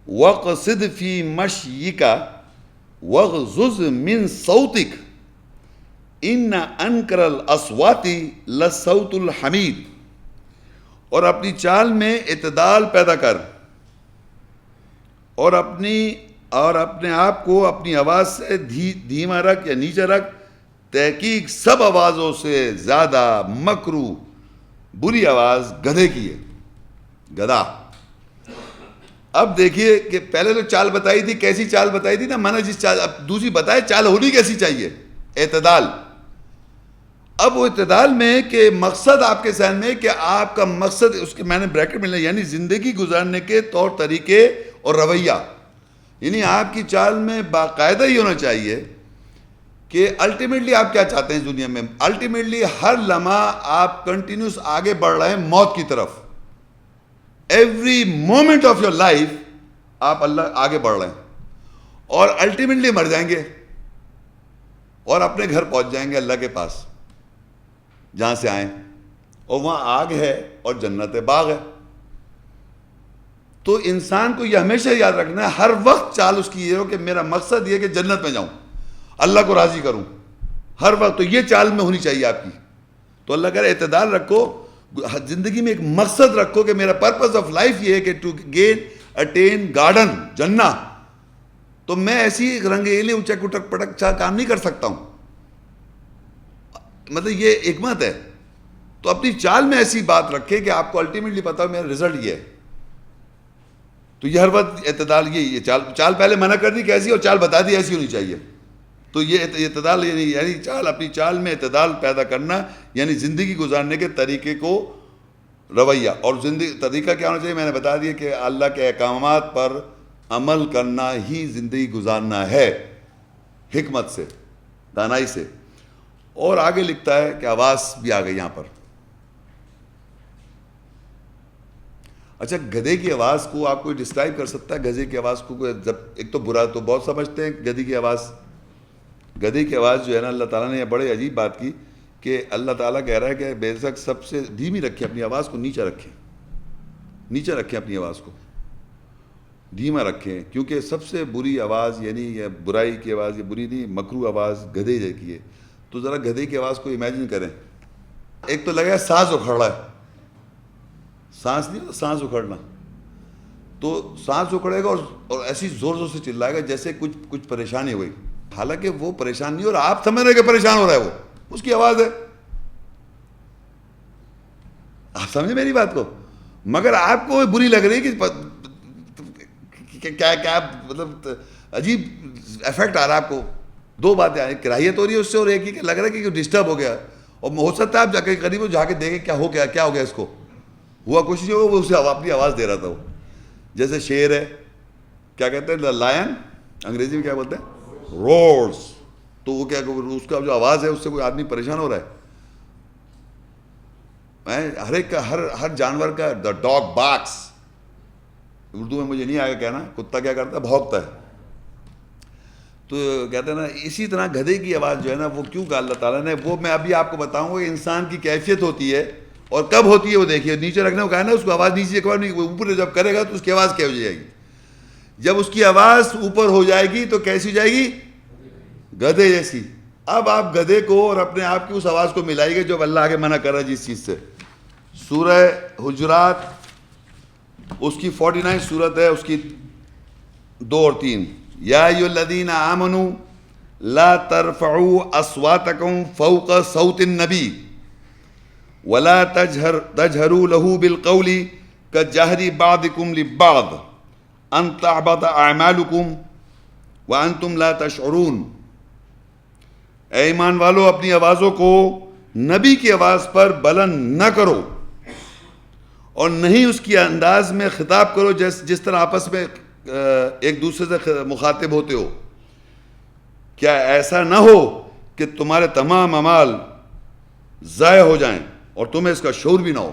وَقْصِدْ فِي مَشْيِكَ وَغْضُضْ مِنْ صَوْتِكَ إِنَّ أَنْكَرَ الْأَصْوَاتِ لَصَوْتُ الْحَمِيدِ. اور اپنی چال میں اعتدال پیدا کر اور اپنے آپ کو اپنی آواز سے دھیما رکھ یا نیچے رکھ. تحقیق سب آوازوں سے زیادہ مکروہ بری آواز گدھے کی ہے. گدھا. اب دیکھیے کہ پہلے تو چال بتائی تھی, کیسی چال بتائی تھی نا, میں نے جس چال, اب دوسری بتائے چال ہونی کیسی چاہیے, اعتدال. اب وہ اعتدال میں کہ مقصد آپ کے ذہن میں کہ آپ کا مقصد, اس کے میں نے بریکٹ میں یعنی زندگی گزارنے کے طور طریقے اور رویہ, یعنی آپ کی چال میں باقاعدہ ہی ہونا چاہیے کہ الٹیمیٹلی آپ کیا چاہتے ہیں دنیا میں. الٹیمیٹلی ہر لمحہ آپ کنٹینیوس آگے بڑھ رہے ہیں موت کی طرف. Every moment of your life آپ اللہ آگے بڑھ رہے ہیں اور الٹیمیٹلی مر جائیں گے اور اپنے گھر پہنچ جائیں گے اللہ کے پاس جہاں سے آئیں, اور وہاں آگ ہے اور جنت باغ ہے. تو انسان کو یہ ہمیشہ یاد رکھنا ہے, ہر وقت چال اس کی یہ ہو کہ میرا مقصد یہ کہ جنت میں جاؤں, اللہ کو راضی کروں ہر وقت. تو یہ چال میں ہونی چاہیے آپ کی. تو اللہ کہہ رہے اعتدال رکھو, زندگی میں ایک مقصد رکھو کہ میرا پرپز آف لائف یہ ہے کہ ٹو گین اٹین گارڈن جنہ. تو میں ایسی رنگیلے اونچا کٹک پٹک کام نہیں کر سکتا ہوں, مطلب یہ حکمت ہے. تو اپنی چال میں ایسی بات رکھے کہ آپ کو الٹیمیٹلی پتا ہو میرا رزلٹ یہ ہے. تو یہ ہر وقت اعتدال, یہ چال پہلے منع کر دی کیسی اور چال بتا دی ایسی ہونی چاہیے. تو یہ اعتدال یعنی چال, اپنی چال میں اعتدال پیدا کرنا, یعنی زندگی گزارنے کے طریقے کو رویہ. اور زندگی طریقہ کیا ہونا چاہیے میں نے بتا دیا کہ اللہ کے احکامات پر عمل کرنا ہی زندگی گزارنا ہے, حکمت سے, دانائی سے. اور آگے لکھتا ہے کہ آواز بھی آ گئی یہاں پر. اچھا, گدھے کی آواز کو آپ کوئی ڈسکرائب کر سکتا ہے؟ گدھے کی آواز کو جب ایک تو برا تو بہت سمجھتے ہیں گدھے کی آواز. گدھے کی آواز جو ہے نا, اللہ تعالیٰ نے یہ بڑے عجیب بات کی کہ اللہ تعالیٰ کہہ رہا ہے کہ بے شک سب سے دھیمی رکھیں, اپنی آواز کو نیچے رکھیں, نیچے رکھیں اپنی آواز کو, دھیما رکھیں. کیونکہ سب سے بری آواز یعنی یہ برائی کی آواز, یہ بری نہیں, مکروہ آواز گدھے کی ہے. تو ذرا گدھے کی آواز کو امیجن کریں. ایک تو لگا سانس اکھڑ رہا ہے, سانس نہیں, سانس اکھڑنا. تو سانس اکھڑے گا اور ایسی زور زور سے چلائے گا جیسے کچھ پریشانی ہوئی, حالانکہ وہ پریشان نہیں ہو رہا, آپ سمجھ رہے کہ پریشان ہو رہا ہے, وہ اس کی آواز ہے. آپ سمجھے میری بات کو؟ مگر آپ کو بری لگ رہی کہ کیا مطلب عجیب افیکٹ آ رہا ہے آپ کو. دو باتیں آ رہی, کراہیت ہو رہی ہے اس سے, اور ایک ہی کہ لگ رہا ہے کہ ڈسٹرب ہو گیا. اور ہو سکتا ہے آپ جا کے قریب جا کے دیکھیں کیا ہو گیا اس کو, ہوا کچھ نہیں ہوگا, وہ اسے اپنی آواز دے رہا تھا. وہ جیسے شیر ہے, کیا کہتے ہیں لائن, انگریزی میں کیا بولتے ہیں روارز. تو وہ کیا اس کا جو آواز ہے اس سے کوئی آدمی پریشان ہو رہا ہے. ہر ایک کا ہر جانور کا, دا ڈاگ باکس, اردو میں مجھے نہیں آئے گا کہنا, کتا کیا کرتا ہے بھونکتا ہے. تو کہتے ہیں نا اسی طرح گدھے کی آواز جو ہے نا, وہ کیوں کہا اللہ تعالیٰ نے, وہ میں ابھی آپ کو بتاؤں گا. انسان کی کیفیت ہوتی ہے اور کب ہوتی ہے وہ دیکھیے. نیچے رکھنے کو کہا نا, اس کو آواز نیچے نہیں, اوپر جب کرے گا تو اس کی آواز کیا ہو جائے گی. جب اس کی آواز اوپر ہو جائے گی تو کیسی ہو جائے گی, گدھے جیسی. اب آپ گدھے کو اور اپنے آپ کی اس آواز کو ملائیے گا جو اللہ آگے منع کر رہا ہے جس چیز سے. سورہ حجرات اس کی 49 سورت ہے, اس کی 2 اور 3. یا ایھا الذین آمنوا لا ترفعوا اصواتکم فوق صوت النبی ولا تجهروا له بالقول كجهر بعضكم لبعض ان تحبط اعمالکم وانتم لا تشعرون. اے ایمان والو, اپنی آوازوں کو نبی کی آواز پر بلند نہ کرو اور نہیں اس کی انداز میں خطاب کرو جس طرح آپس میں ایک دوسرے سے مخاطب ہوتے ہو. کیا ایسا نہ ہو کہ تمہارے تمام اعمال ضائع ہو جائیں اور تمہیں اس کا شعور بھی نہ ہو.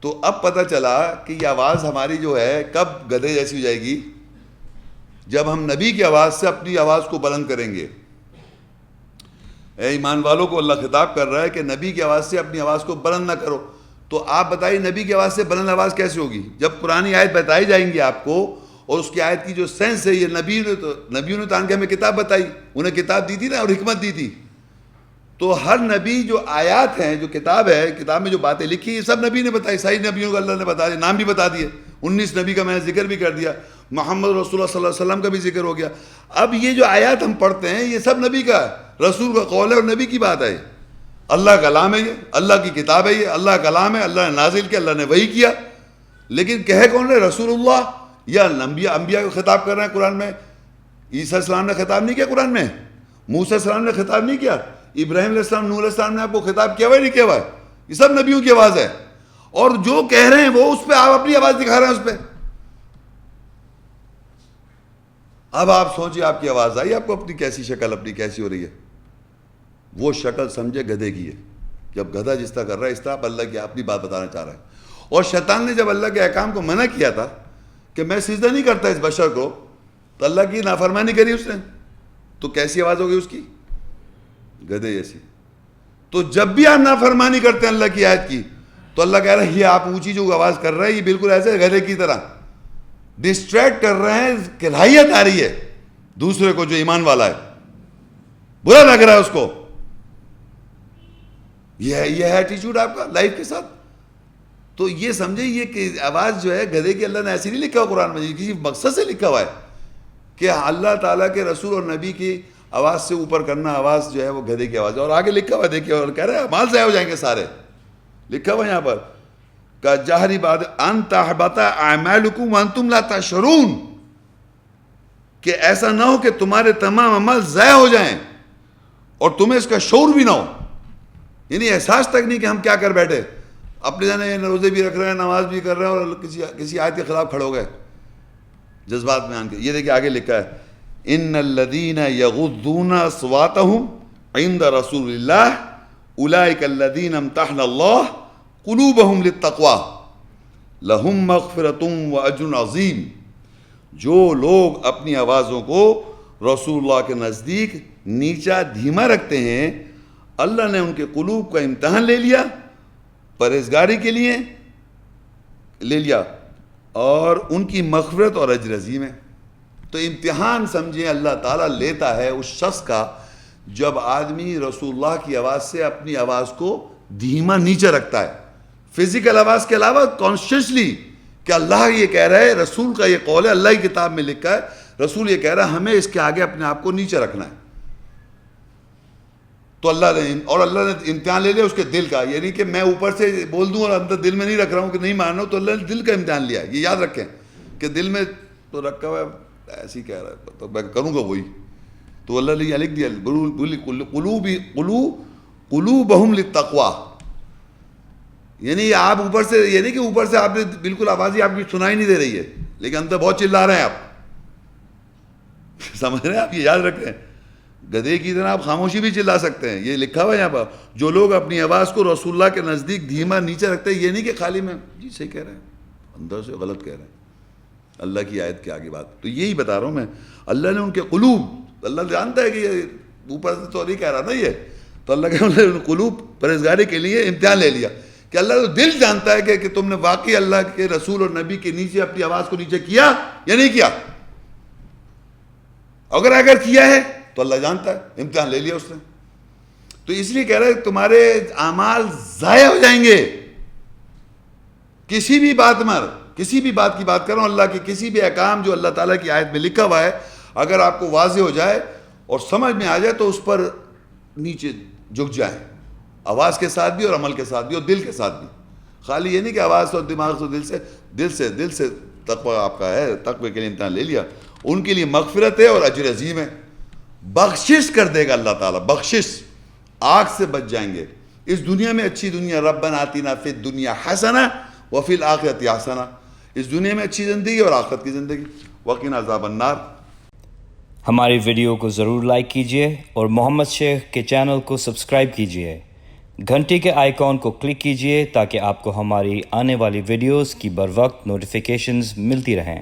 تو اب پتہ چلا کہ یہ آواز ہماری جو ہے کب گدھے جیسی ہو جائے گی, جب ہم نبی کی آواز سے اپنی آواز کو بلند کریں گے. اے ایمان والوں کو اللہ خطاب کر رہا ہے کہ نبی کی آواز سے اپنی آواز کو بلند نہ کرو. تو آپ بتائیے نبی کی آواز سے بلند آواز کیسے ہوگی؟ جب قرآنی آیت بتائی جائیں گی آپ کو اور اس کی آیت کی جو سینس ہے، یہ نبیوں نے تو آن کے ہمیں کتاب بتائی، انہیں کتاب دی تھی نا اور حکمت دی تھی. تو ہر نبی جو آیات ہیں، جو کتاب ہے، کتاب میں جو باتیں لکھی یہ سب نبی نے بتائی، صحیح نبیوں کو اللہ نے بتا دیا، نام بھی بتا دیے. 19 نبی کا میں نے ذکر بھی کر دیا، محمد رسول اللہ صلی اللہ علیہ وسلم کا بھی ذکر ہو گیا. اب یہ جو آیات ہم پڑھتے ہیں یہ سب نبی کا ہے، رسول کا قول ہے اور نبی کی بات ہے. اللہ کا کلام ہے، یہ اللہ کی کتاب ہے، یہ اللہ کا کلام ہے، اللہ نے نازل کیا، اللہ نے وحی کیا. لیکن کہے کون رہے؟ رسول اللہ یا انبیاء کو خطاب کر رہے ہیں قرآن میں. عیسیٰ السلام نے خطاب نہیں کیا قرآن میں، موسیٰ السلام نے خطاب نہیں کیا، ابراہیم علیہ السلام، نوح علیہ السلام نے آپ کو خطاب کیا ہوا نہیں کیا ہوا ہے؟ یہ سب نبیوں کی آواز ہے. اور جو کہہ رہے ہیں وہ اس پہ آپ اپنی آواز دکھا رہے ہیں اس پہ. اب آپ سوچیں آپ کی آواز آئی آپ کو اپنی کیسی شکل اپنی کیسی ہو رہی ہے؟ وہ شکل سمجھے گدھے کی ہے. جب گدھا جس طرح کر رہا ہے اس طرح آپ اللہ کی اپنی بات بتانا چاہ رہے ہیں. اور شیطان نے جب اللہ کے احکام کو منع کیا تھا کہ میں سجدہ نہیں کرتا اس بشر کو، تو اللہ کی نافرمانی کری اس نے، تو کیسی آواز ہوگی اس کی؟ گدھے جیسی. تو جب بھی آپ نافرمانی کرتے ہیں اللہ کی آیت کی تو اللہ کہہ رہا ہے یہ آپ اونچی جو آواز کر رہے ہیں یہ بالکل ایسے گدھے کی طرح ڈسٹریکٹ کر رہے ہیں، کراہیت آ رہی ہے دوسرے کو جو ایمان والا ہے، برا لگ رہا ہے اس کو. یہ ہے ایٹیچیوڈ آپ کا لائف کے ساتھ. تو یہ سمجھے یہ کہ آواز جو ہے گدھے کی اللہ نے ایسی نہیں لکھا ہوا قرآن میں، کسی مقصد سے لکھا ہوا ہے کہ اللہ تعالیٰ کے رسول اور نبی کی آواز سے اوپر کرنا آواز جو ہے وہ گدھے کی آواز ہے. اور آگے لکھا ہوا دیکھیے، اور کہہ رہے ہیں اعمال ضائع ہو جائیں گے سارے. لکھا ہوا یہاں پر کہ جہری بات ان تحبط اعمالکم وانتم لا تشعرون، کہ ایسا نہ ہو کہ تمہارے تمام عمل ضائع ہو جائیں اور تمہیں اس کا شعور بھی نہ ہو. یعنی احساس تک نہیں کہ ہم کیا کر بیٹھے، اپنے جانے روزے بھی رکھ رہے ہیں، نماز بھی کر رہے ہیں اور کسی آیت کے خلاف کھڑے ہو گئے جذبات میں آن کے. یہ دیکھیں آگے لکھا ہے ان الذین یغضون اصواتهم عند رسول اللہ اولئک الذین امتحن اللہ قلوبهم للتقوی لہم مغفرۃ واجر عظیم. جو لوگ اپنی آوازوں کو رسول اللہ کے نزدیک نیچا دھیما رکھتے ہیں، اللہ نے ان کے قلوب کا امتحان لے لیا، پرہیزگاری کے لیے لے لیا، اور ان کی مغفرت اور اجر عظیم ہے. تو امتحان سمجھیں اللہ تعالیٰ لیتا ہے اس شخص کا جب آدمی رسول اللہ کی آواز سے اپنی آواز کو دھیما نیچے رکھتا ہے، فزیکل آواز کے علاوہ کانشیسلی کہ اللہ یہ کہہ رہا ہے، رسول کا یہ قول ہے، اللہ کی کتاب میں لکھا ہے، رسول یہ کہہ رہا ہے ہمیں اس کے آگے اپنے آپ کو نیچے رکھنا ہے. تو اللہ نے امتحان لے لیا اس کے دل کا. یعنی کہ میں اوپر سے بول دوں اور اندر دل میں نہیں رکھ رہا ہوں کہ نہیں مان رہا ہوں، تو اللہ نے دل کا امتحان لیا. یہ یاد رکھیں کہ دل میں تو رکھا ہوا ہے ایسے ہی کہہ رہا ہے تو میں کروں گا وہی. تو اللہ نے یہ لکھ دیا قلوبہم للتقوی. یعنی آپ اوپر سے، یعنی کہ اوپر سے آپ نے بالکل آواز ہی آپ کی سنائی نہیں دے رہی ہے لیکن اندر بہت چلا رہے ہیں آپ. سمجھ رہے ہیں آپ؟ یہ یاد رکھ رہے ہیں گدھے کی طرح آپ خاموشی بھی چلا سکتے ہیں. یہ لکھا ہوا ہے یہاں پر جو لوگ اپنی آواز کو رسول اللہ کے نزدیک دھیما نیچے رکھتے ہیں. یہ نہیں کہ خالی میں جی صحیح کہہ رہے ہیں، اندر سے غلط کہہ رہے ہیں اللہ کی آیت کے آگے بات. تو یہی بتا رہا ہوں میں، اللہ نے ان کے قلوب، اللہ جانتا ہے کہ یہ اوپر سے تو نہیں کہہ رہا نا یہ، تو اللہ کے قلوب پرہیزگاری کے لیے امتحان لے لیا کہ اللہ تو دل جانتا ہے کہ تم نے واقعی اللہ کے رسول اور نبی کے نیچے اپنی آواز کو نیچے کیا یا نہیں کیا. اگر کیا ہے تو اللہ جانتا ہے، امتحان لے لیا اس نے. تو اس لیے کہہ رہا ہے تمہارے اعمال ضائع ہو جائیں گے. کسی بھی بات کی بات کر رہا ہوں، اللہ کے کسی بھی احکام جو اللہ تعالیٰ کی آیت میں لکھا ہوا ہے، اگر آپ کو واضح ہو جائے اور سمجھ میں آ جائے تو اس پر نیچے جھک جائیں، آواز کے ساتھ بھی اور عمل کے ساتھ بھی اور دل کے ساتھ بھی. خالی یہ نہیں کہ آواز اور دماغ سے، دل سے تقوی آپ کا ہے، تقوی کے لیے امتحان لے لیا. ان کے لیے مغفرت ہے اور اجر عظیم ہے. بخشش کر دے گا اللہ تعالیٰ، بخشش، آگ سے بچ جائیں گے. اس دنیا میں اچھی دنیا، ربنا آتنا فی الدنیا حسنہ وفی الآخرۃ حسنہ، اس دنیا میں اچھی زندگی اور آخرت کی زندگی. وقنا عذاب النار. ہماری ویڈیو کو ضرور لائک کیجیے اور محمد شیخ کے چینل کو سبسکرائب کیجیے. گھنٹی کے آئیکن کو کلک کیجیے تاکہ آپ کو ہماری آنے والی ویڈیوز کی بر وقت نوٹیفیکیشنز ملتی رہیں.